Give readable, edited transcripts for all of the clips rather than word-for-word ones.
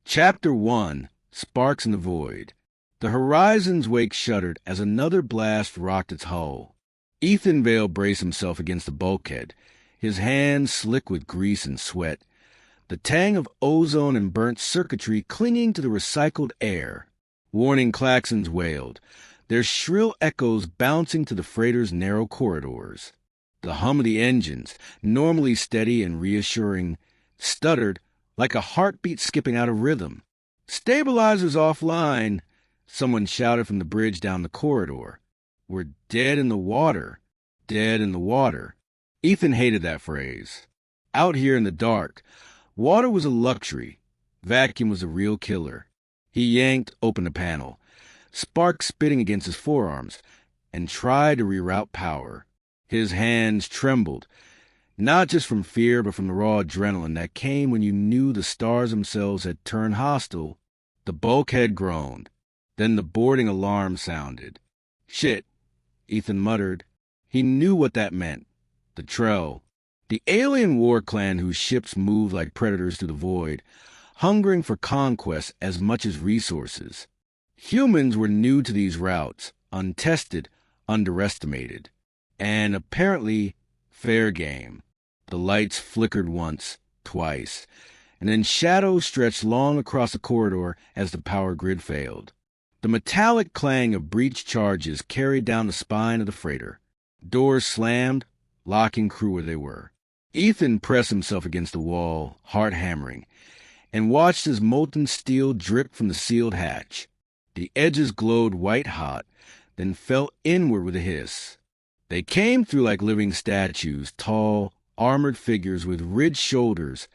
Chapter 1, Sparks in the Void. The horizon's wake shuddered as another blast rocked its hull. Ethan Vale braced himself against the bulkhead, his hands slick with grease and sweat, the tang of ozone and burnt circuitry clinging to the recycled air. Warning klaxons wailed, their shrill echoes bouncing to the freighter's narrow corridors. The hum of the engines, normally steady and reassuring, stuttered like a heartbeat skipping out of rhythm. "Stabilizers offline," someone shouted from the bridge down the corridor. "We're dead in the water. Dead in the water." Ethan hated that phrase. Out here in the dark, water was a luxury. Vacuum was a real killer. He yanked open the panel, sparks spitting against his forearms, and tried to reroute power. His hands trembled, not just from fear, but from the raw adrenaline that came when you knew the stars themselves had turned hostile. The bulkhead groaned. Then the boarding alarm sounded. "Shit," Ethan muttered. He knew what that meant. The Trell, the alien war clan whose ships moved like predators through the void, hungering for conquest as much as resources. Humans were new to these routes, untested, underestimated, and apparently fair game. The lights flickered once, twice, and then shadows stretched long across the corridor as the power grid failed. The metallic clang of breech charges carried down the spine of the freighter. Doors slammed, locking crew where they were. Ethan pressed himself against the wall, heart hammering, and watched as molten steel dripped from the sealed hatch. The edges glowed white-hot, then fell inward with a hiss. They came through like living statues, tall, armored figures with ridged shoulders,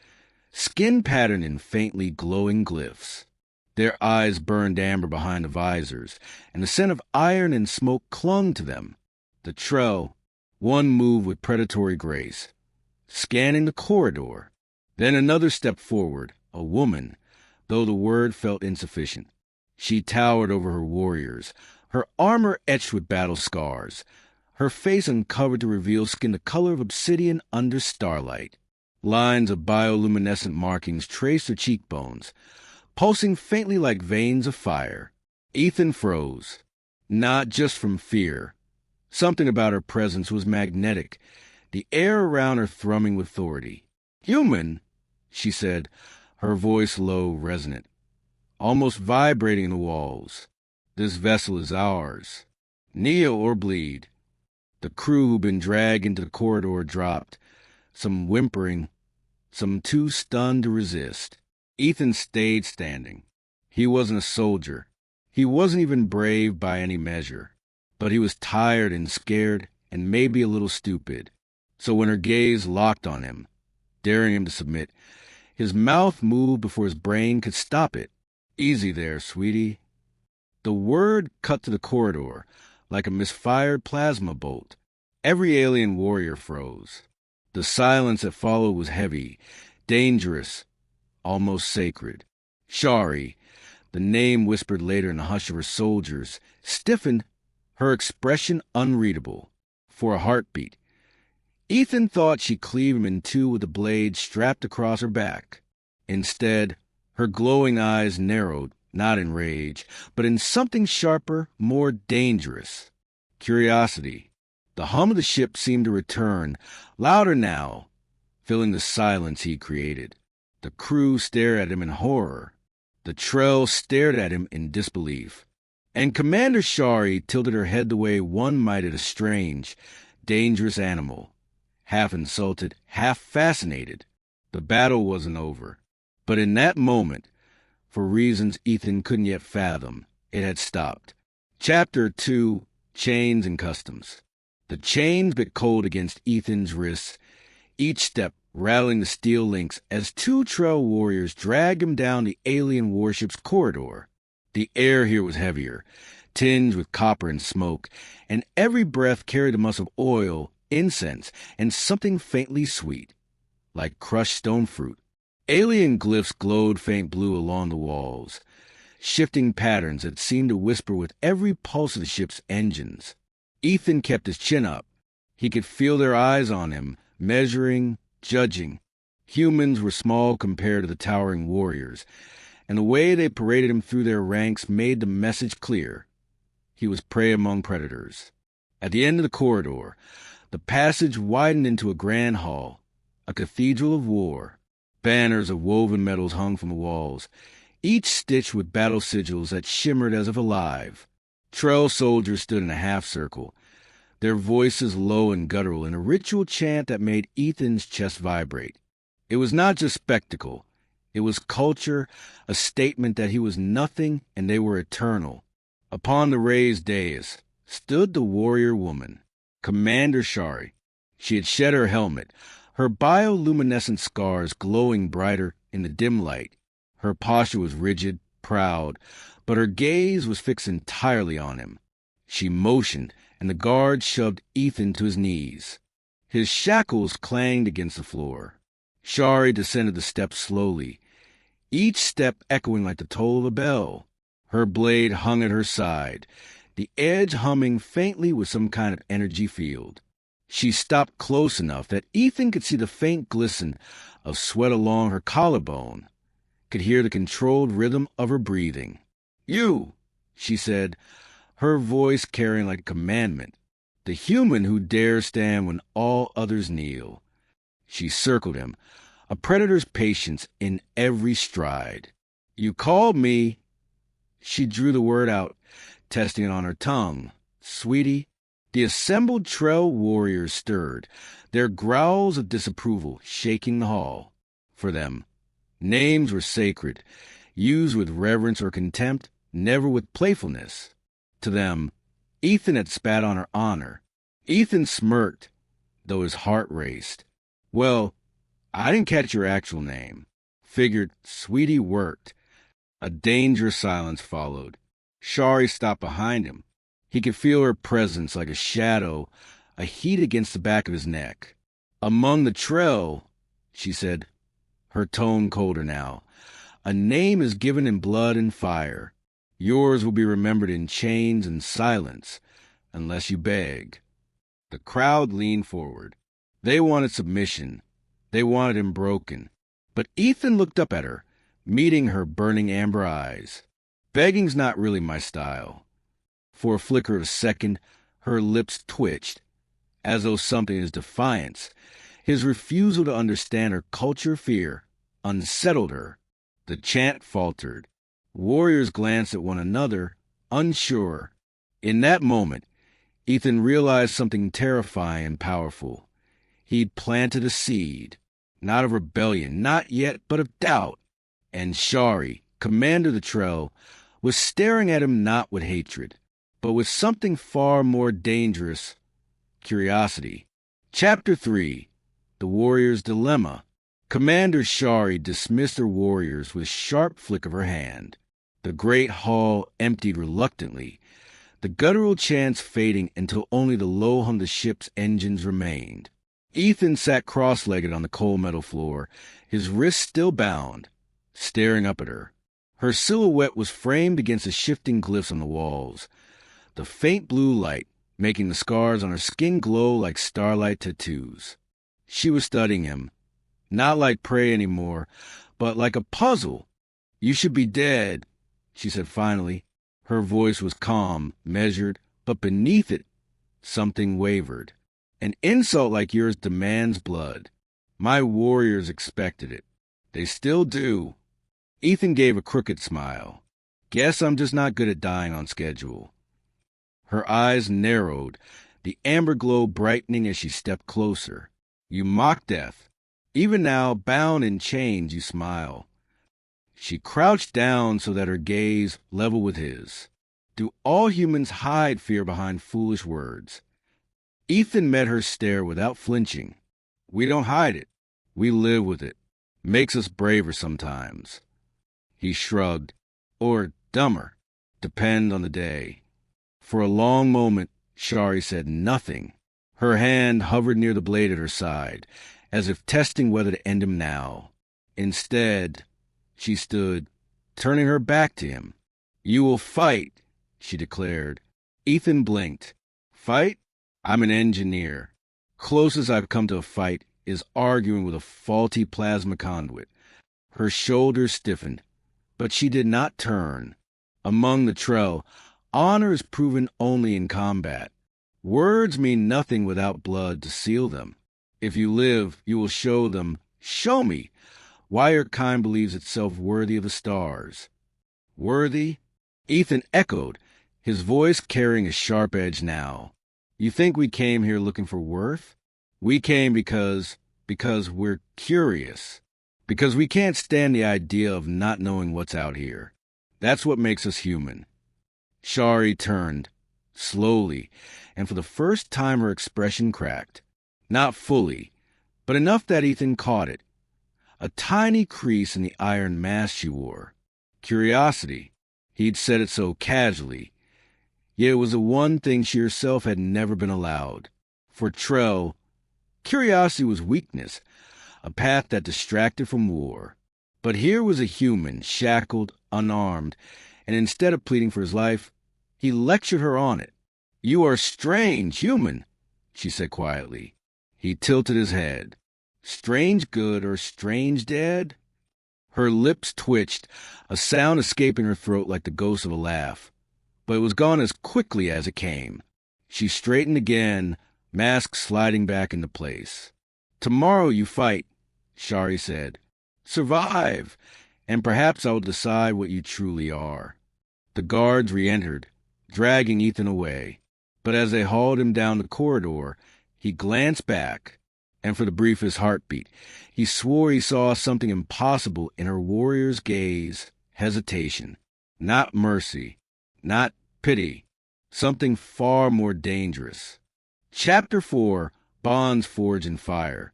skin patterned in faintly glowing glyphs. Their eyes burned amber behind the visors, and the scent of iron and smoke clung to them. The Trell, one moved with predatory grace, scanning the corridor. Then another stepped forward, a woman, though the word felt insufficient. She towered over her warriors, her armor etched with battle scars, her face uncovered to reveal skin the color of obsidian under starlight. Lines of bioluminescent markings traced her cheekbones, pulsing faintly like veins of fire. Ethan froze, not just from fear. Something about her presence was magnetic, the air around her thrumming with authority. "Human," she said, her voice low, resonant, almost vibrating in the walls. "This vessel is ours. Kneel or bleed." The crew who'd been dragged into the corridor dropped, some whimpering, some too stunned to resist. Ethan stayed standing. He wasn't a soldier. He wasn't even brave by any measure. But he was tired and scared and maybe a little stupid. So when her gaze locked on him, daring him to submit, his mouth moved before his brain could stop it. "Easy there, sweetie." The word cut to the corridor like a misfired plasma bolt. Every alien warrior froze. The silence that followed was heavy, dangerous, almost sacred. Shaari, the name whispered later in the hush of her soldiers, stiffened, her expression unreadable, for a heartbeat. Ethan thought she'd cleave him in two with a blade strapped across her back. Instead, her glowing eyes narrowed, not in rage, but in something sharper, more dangerous. Curiosity. The hum of the ship seemed to return, louder now, filling the silence he created. The crew stared at him in horror. The Trell stared at him in disbelief. And Commander Shaari tilted her head the way one might at a strange, dangerous animal, half insulted, half fascinated. The battle wasn't over. But in that moment, for reasons Ethan couldn't yet fathom, it had stopped. Chapter 2, Chains and Customs. The chains bit cold against Ethan's wrists, each step rattling the steel links as two Trell warriors dragged him down the alien warship's corridor. The air here was heavier, tinged with copper and smoke, and every breath carried the musk of oil, incense, and something faintly sweet, like crushed stone fruit. Alien glyphs glowed faint blue along the walls, shifting patterns that seemed to whisper with every pulse of the ship's engines. Ethan kept his chin up. He could feel their eyes on him, measuring, judging. Humans were small compared to the towering warriors, and the way they paraded him through their ranks made the message clear. He was prey among predators. At the end of the corridor, the passage widened into a grand hall, a cathedral of war. Banners of woven metals hung from the walls, each stitched with battle sigils that shimmered as if alive. Trell soldiers stood in a half-circle, their voices low and guttural in a ritual chant that made Ethan's chest vibrate. It was not just spectacle. It was culture, a statement that he was nothing and they were eternal. Upon the raised dais stood the warrior woman, Commander Shaari. She had shed her helmet, her bioluminescent scars glowing brighter in the dim light. Her posture was rigid, proud, but her gaze was fixed entirely on him. She motioned, and the guard shoved Ethan to his knees. His shackles clanged against the floor. Shaari descended the steps slowly, each step echoing like the toll of a bell. Her blade hung at her side, the edge humming faintly with some kind of energy field. She stopped close enough that Ethan could see the faint glisten of sweat along her collarbone, could hear the controlled rhythm of her breathing. "You," she said, her voice carrying like a commandment, "the human who dares stand when all others kneel." She circled him, a predator's patience in every stride. "You called me." She drew the word out, testing it on her tongue. "Sweetie." The assembled Trell warriors stirred, their growls of disapproval shaking the hall. For them, names were sacred, used with reverence or contempt, never with playfulness. To them, Ethan had spat on her honor. Ethan smirked, though his heart raced. "Well, I didn't catch your actual name." Figured Sweetie worked. A dangerous silence followed. Shaari stopped behind him. He could feel her presence like a shadow, a heat against the back of his neck. "Among the Trell," she said, her tone colder now, "a name is given in blood and fire. Yours will be remembered in chains and silence, unless you beg." The crowd leaned forward. They wanted submission. They wanted him broken. But Ethan looked up at her, meeting her burning amber eyes. "Begging's not really my style." For a flicker of a second, her lips twitched, as though something in his defiance, his refusal to understand her culture fear, unsettled her. The chant faltered. Warriors glanced at one another, unsure. In that moment, Ethan realized something terrifying and powerful. He'd planted a seed, not of rebellion, not yet, but of doubt. And Shaari, commander of the Trell, was staring at him not with hatred, but with something far more dangerous, curiosity. Chapter 3. The Warrior's Dilemma. Commander Shaari dismissed her warriors with a sharp flick of her hand. The great hall emptied reluctantly, the guttural chants fading until only the low hum of the ship's engines remained. Ethan sat cross-legged on the cold metal floor, his wrists still bound, staring up at her. Her silhouette was framed against the shifting glyphs on the walls, the faint blue light making the scars on her skin glow like starlight tattoos. She was studying him, not like prey anymore, but like a puzzle. "You should be dead," she said finally. Her voice was calm, measured, but beneath it, something wavered. "An insult like yours demands blood. My warriors expected it. They still do." Ethan gave a crooked smile. "Guess I'm just not good at dying on schedule." Her eyes narrowed, the amber glow brightening as she stepped closer. "You mock death. Even now, bound in chains, you smile." She crouched down so that her gaze leveled with his. "Do all humans hide fear behind foolish words?" Ethan met her stare without flinching. "We don't hide it. We live with it. Makes us braver sometimes." He shrugged. "Or dumber. Depend on the day." For a long moment, Shaari said nothing. Her hand hovered near the blade at her side, as if testing whether to end him now. Instead, she stood, turning her back to him. "You will fight," she declared. Ethan blinked. "Fight? I'm an engineer. Closest I've come to a fight is arguing with a faulty plasma conduit." Her shoulders stiffened. But she did not turn. Among the Trell, honor is proven only in combat. Words mean nothing without blood to seal them. If you live, you will show them, show me, why your kind believes itself worthy of the stars. Worthy? Ethan echoed, his voice carrying a sharp edge now. You think we came here looking for worth? We came because we're curious. Because we can't stand the idea of not knowing what's out here. That's what makes us human. Shaari turned, slowly, and for the first time her expression cracked. Not fully, but enough that Ethan caught it. A tiny crease in the iron mask she wore. Curiosity. He'd said it so casually. Yet it was the one thing she herself had never been allowed. For Trell, curiosity was weakness, a path that distracted from war. But here was a human, shackled, unarmed, and instead of pleading for his life, he lectured her on it. You are strange, human, she said quietly. He tilted his head. Strange good or strange dead? Her lips twitched, a sound escaping her throat like the ghost of a laugh. But it was gone as quickly as it came. She straightened again, mask sliding back into place. Tomorrow you fight, Shaari said. Survive, and perhaps I will decide what you truly are. The guards re-entered, dragging Ethan away. But as they hauled him down the corridor, he glanced back, and for the briefest heartbeat, he swore he saw something impossible in her warrior's gaze, hesitation. Not mercy, not pity, something far more dangerous. Chapter 4, Bonds Forged in Fire.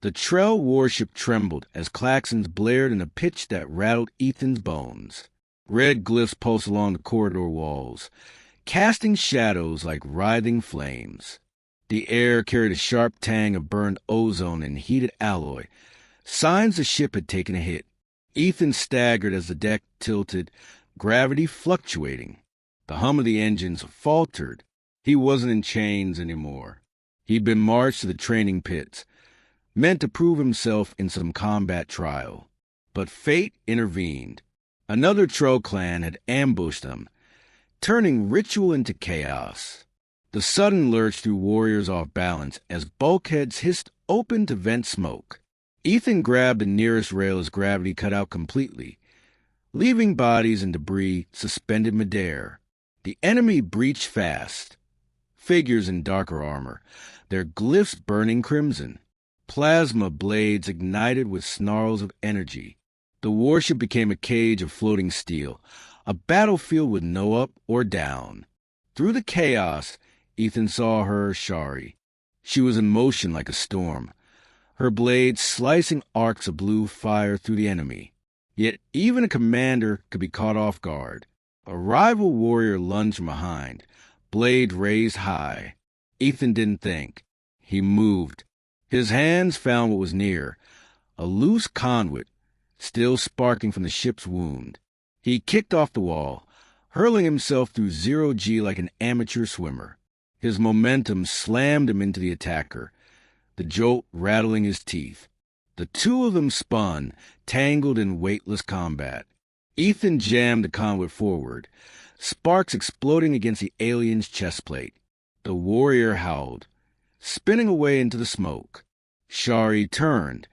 The Trell warship trembled as klaxons blared in a pitch that rattled Ethan's bones. Red glyphs pulsed along the corridor walls, casting shadows like writhing flames. The air carried a sharp tang of burned ozone and heated alloy, signs the ship had taken a hit. Ethan staggered as the deck tilted, gravity fluctuating. The hum of the engines faltered. He wasn't in chains anymore. He'd been marched to the training pits, meant to prove himself in some combat trial. But fate intervened. Another Trell clan had ambushed them, turning ritual into chaos. The sudden lurch threw warriors off balance as bulkheads hissed open to vent smoke. Ethan grabbed the nearest rail as gravity cut out completely, leaving bodies and debris suspended midair. The enemy breached fast. Figures in darker armor, their glyphs burning crimson. Plasma blades ignited with snarls of energy. The warship became a cage of floating steel, a battlefield with no up or down. Through the chaos, Ethan saw her, Shaari. She was in motion like a storm, her blades slicing arcs of blue fire through the enemy. Yet even a commander could be caught off guard. A rival warrior lunged from behind, blade raised high. Ethan didn't think. He moved. His hands found what was near, a loose conduit, still sparking from the ship's wound. He kicked off the wall, hurling himself through zero-G like an amateur swimmer. His momentum slammed him into the attacker, the jolt rattling his teeth. The two of them spun, tangled in weightless combat. Ethan jammed the conduit forward, sparks exploding against the alien's chest plate. The warrior howled, spinning away into the smoke. Shaari turned,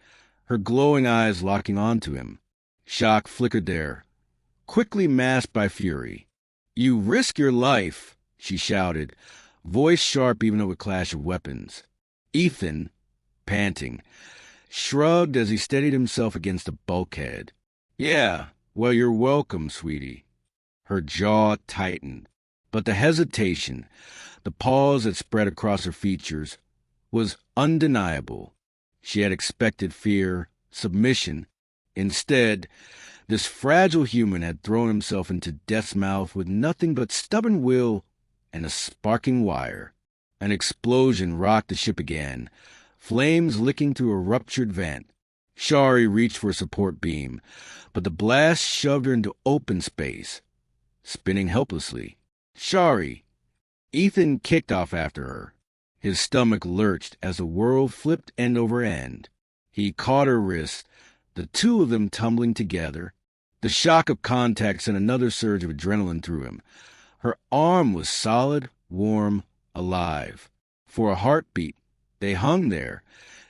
her glowing eyes locking onto him. Shock flickered there, quickly masked by fury. You risk your life, she shouted, voice sharp even over a clash of weapons. Ethan, panting, shrugged as he steadied himself against a bulkhead. Yeah, well, you're welcome, sweetie. Her jaw tightened, but the hesitation, the pause that spread across her features, was undeniable. She had expected fear, submission. Instead, this fragile human had thrown himself into death's mouth with nothing but stubborn will and a sparking wire. An explosion rocked the ship again, flames licking through a ruptured vent. Shaari reached for a support beam, but the blast shoved her into open space, spinning helplessly. Shaari! Ethan kicked off after her. His stomach lurched as the world flipped end over end. He caught her wrist, the two of them tumbling together. The shock of contact sent another surge of adrenaline through him. Her arm was solid, warm, alive. For a heartbeat, they hung there,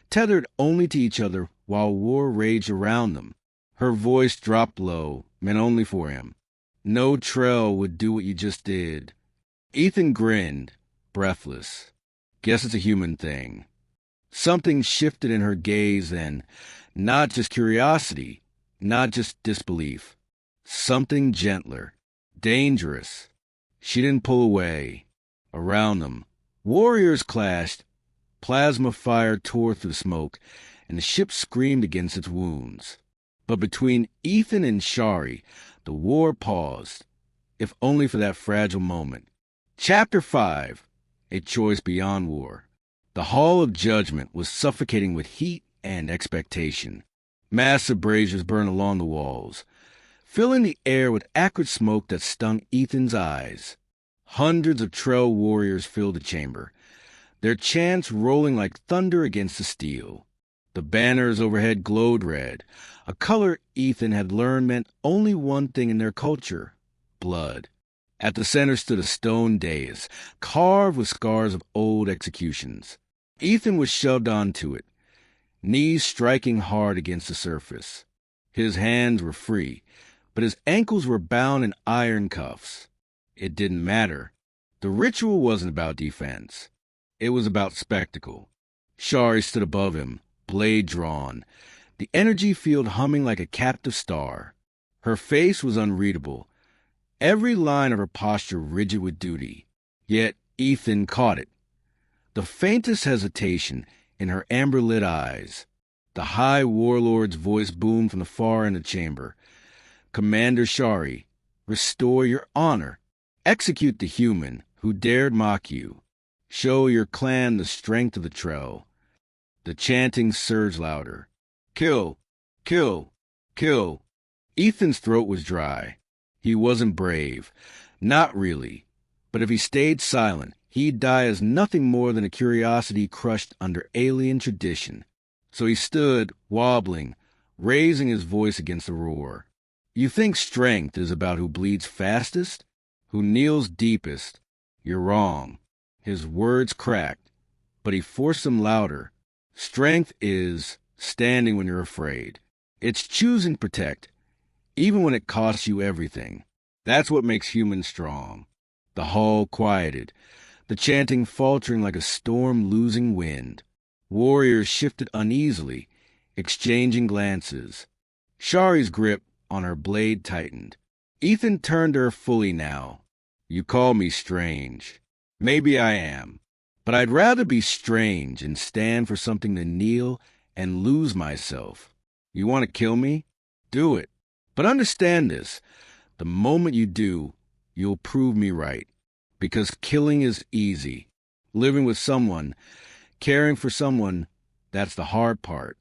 tethered only to each other while war raged around them. Her voice dropped low, meant only for him. No trail would do what you just did. Ethan grinned, breathless. Guess it's a human thing. Something shifted in her gaze then. Not just curiosity, not just disbelief. Something gentler, dangerous. She didn't pull away. Around them, warriors clashed. Plasma fire tore through the smoke, and the ship screamed against its wounds. But between Ethan and Shaari, the war paused, if only for that fragile moment. Chapter 5, A Choice Beyond War. The Hall of Judgment was suffocating with heat and expectation. Massive braziers burned along the walls, filling the air with acrid smoke that stung Ethan's eyes. Hundreds of Trell warriors filled the chamber, their chants rolling like thunder against the steel. The banners overhead glowed red, a color Ethan had learned meant only one thing in their culture: blood. At the center stood a stone dais, carved with scars of old executions. Ethan was shoved onto it, knees striking hard against the surface. His hands were free, but his ankles were bound in iron cuffs. It didn't matter. The ritual wasn't about defense. It was about spectacle. Shaari stood above him, blade drawn, the energy field humming like a captive star. Her face was unreadable, every line of her posture rigid with duty. Yet Ethan caught it. The faintest hesitation in her amber-lit eyes. The high warlord's voice boomed from the far end of the chamber. "Commander Shaari, restore your honor. Execute the human who dared mock you. Show your clan the strength of the Trell." The chanting surged louder. "Kill! Kill! Kill!" Ethan's throat was dry. He wasn't brave. Not really. But if he stayed silent, he'd die as nothing more than a curiosity crushed under alien tradition. So he stood, wobbling, raising his voice against the roar. You think strength is about who bleeds fastest? Who kneels deepest? You're wrong. His words cracked, but he forced them louder. Strength is standing when you're afraid. It's choosing to protect, even when it costs you everything. That's what makes humans strong. The hall quieted, the chanting faltering like a storm losing wind. Warriors shifted uneasily, exchanging glances. Shaari's grip on her blade tightened. Ethan turned to her fully now. "You call me strange. Maybe I am. But I'd rather be strange and stand for something than kneel and lose myself. You want to kill me? Do it. But understand this. The moment you do, you'll prove me right. Because killing is easy. Living with someone, caring for someone, that's the hard part."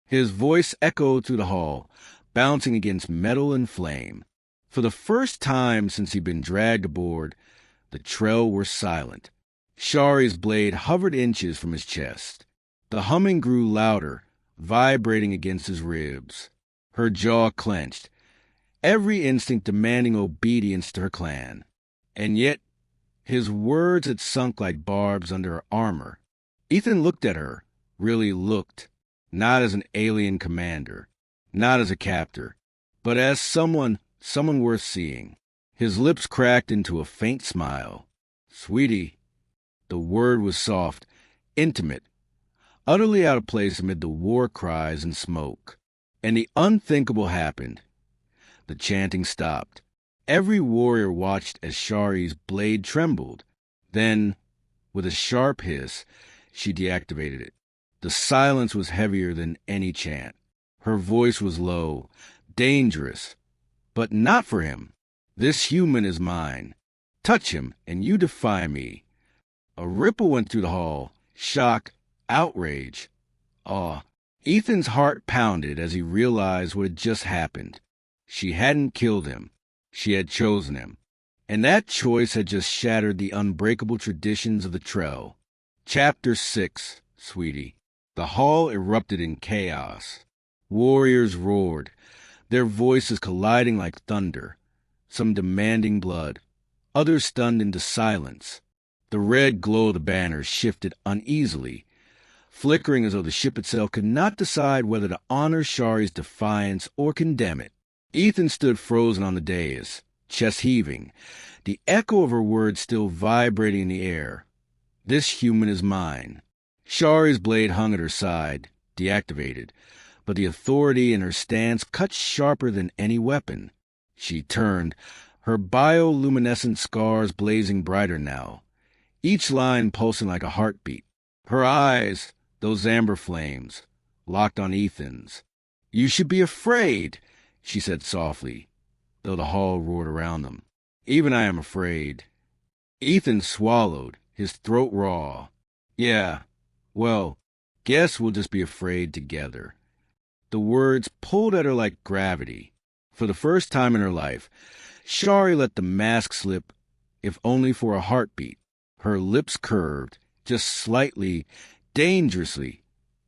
His voice echoed through the hall, bouncing against metal and flame. For the first time since he'd been dragged aboard, the Trell were silent. Shaari's blade hovered inches from his chest. The humming grew louder, vibrating against his ribs. Her jaw clenched, every instinct demanding obedience to her clan. And yet, his words had sunk like barbs under her armor. Ethan looked at her, really looked, not as an alien commander, not as a captor, but as someone worth seeing. His lips cracked into a faint smile. "Sweetie." The word was soft, intimate, utterly out of place amid the war cries and smoke. And the unthinkable happened. The chanting stopped. Every warrior watched as Shaari's blade trembled. Then, with a sharp hiss, she deactivated it. The silence was heavier than any chant. Her voice was low, dangerous, but not for him. "This human is mine. Touch him, and you defy me." A ripple went through the hall. Shock, outrage, awe. Ethan's heart pounded as he realized what had just happened. She hadn't killed him. She had chosen him. And that choice had just shattered the unbreakable traditions of the Trell. Chapter 6, sweetie. The hall erupted in chaos. Warriors roared. their voices colliding like thunder, some demanding blood, others stunned into silence. The red glow of the banners shifted uneasily, flickering as though the ship itself could not decide whether to honor Shaari's defiance or condemn it. Ethan stood frozen on the dais, chest heaving, the echo of her words still vibrating in the air. This human is mine. Shaari's blade hung at her side, deactivated, but the authority in her stance cut sharper than any weapon. She turned, her bioluminescent scars blazing brighter now, each line pulsing like a heartbeat. Her eyes, those amber flames, locked on Ethan's. "You should be afraid," she said softly, though the hall roared around them. "Even I am afraid." Ethan swallowed, his throat raw. "Yeah, well, guess we'll just be afraid together." The words pulled at her like gravity. For the first time in her life, Shaari let the mask slip, if only for a heartbeat. Her lips curved, just slightly, dangerously,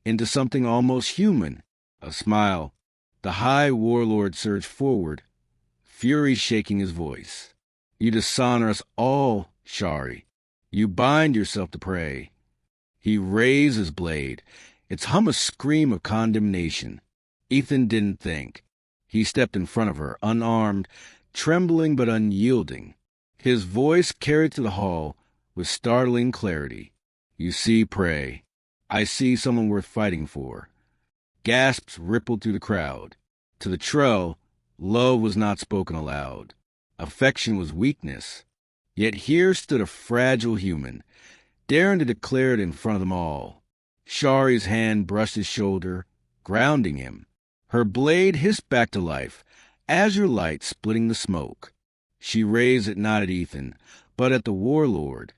into something almost human. A smile. The High Warlord surged forward, fury shaking his voice. "You dishonor us all, Shaari. You bind yourself to prey." He raised his blade, its hum a scream of condemnation. Ethan didn't think. He stepped in front of her, unarmed, trembling but unyielding. His voice carried to the hall with startling clarity. "You see prey. I see someone worth fighting for." Gasps rippled through the crowd. To the Trell, love was not spoken aloud. Affection was weakness. Yet here stood a fragile human, daring to declare it in front of them all. Shaari's hand brushed his shoulder, grounding him. Her blade hissed back to life, azure light splitting the smoke. She raised it not at Ethan, but at the Warlord.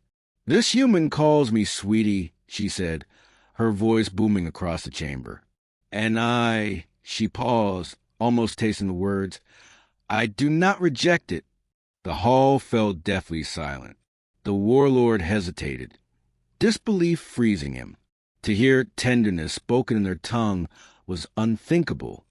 "This human calls me sweetie," she said, her voice booming across the chamber. "And I," she paused, almost tasting the words, "I do not reject it." The hall fell deathly silent. The Warlord hesitated, disbelief freezing him. To hear tenderness spoken in their tongue was unthinkable.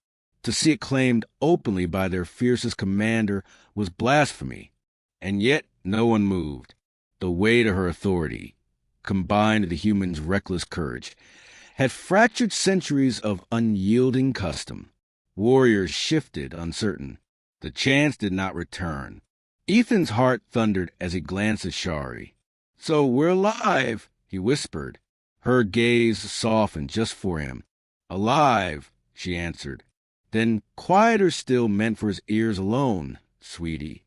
To see it claimed openly by their fiercest commander was blasphemy. And yet no one moved. The weight of her authority, combined with the human's reckless courage, had fractured centuries of unyielding custom. Warriors shifted, uncertain. The chants did not return. Ethan's heart thundered as he glanced at Shaari. "So we're alive," he whispered. Her gaze softened just for him. "Alive," she answered. Then, quieter still, meant for his ears alone, "Sweetie."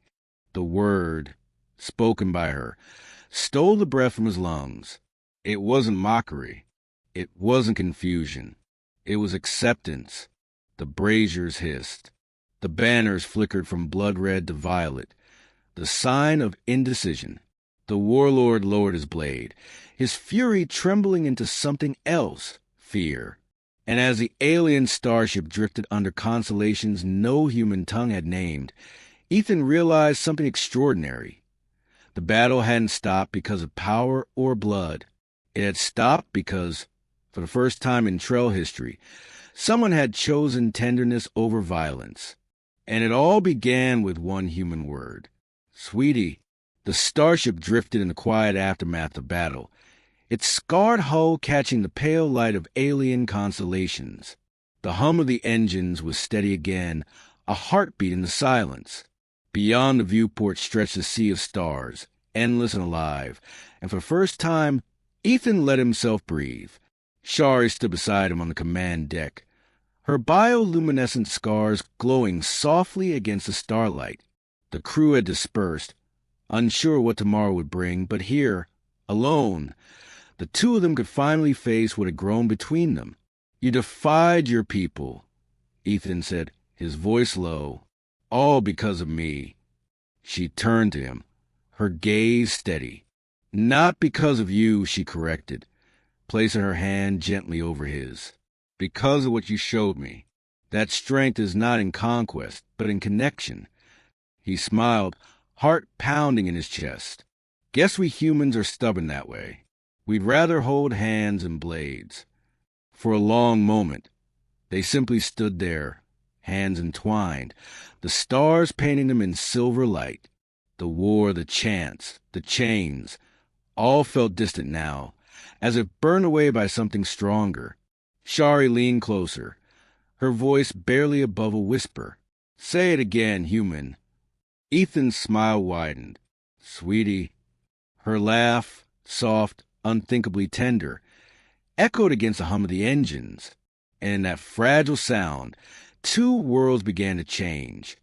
The word, spoken by her, stole the breath from his lungs. It wasn't mockery. It wasn't confusion. It was acceptance. The braziers hissed. The banners flickered from blood-red to violet, the sign of indecision. The Warlord lowered his blade, his fury trembling into something else, fear. And as the alien starship drifted under constellations no human tongue had named, Ethan realized something extraordinary. The battle hadn't stopped because of power or blood. It had stopped because, for the first time in Trell history, someone had chosen tenderness over violence. And it all began with one human word. "Sweetie." The starship drifted in the quiet aftermath of battle, its scarred hull catching the pale light of alien constellations. The hum of the engines was steady again, a heartbeat in the silence. Beyond the viewport stretched a sea of stars, endless and alive, and for the first time, Ethan let himself breathe. Shaari stood beside him on the command deck, her bioluminescent scars glowing softly against the starlight. The crew had dispersed, unsure what tomorrow would bring, but here, alone, the two of them could finally face what had grown between them. "You defied your people," Ethan said, his voice low. "All because of me." She turned to him, her gaze steady. "Not because of you," she corrected, placing her hand gently over his. "Because of what you showed me. That strength is not in conquest, but in connection." He smiled, heart pounding in his chest. "Guess we humans are stubborn that way. We'd rather hold hands and blades." For a long moment, they simply stood there, hands entwined, the stars painting them in silver light. The war, the chants, the chains, all felt distant now, as if burned away by something stronger. Shaari leaned closer, her voice barely above a whisper. "Say it again, human." Ethan's smile widened. "Sweetie." Her laugh, soft, unthinkably tender, echoed against the hum of the engines. And in that fragile sound, two worlds began to change.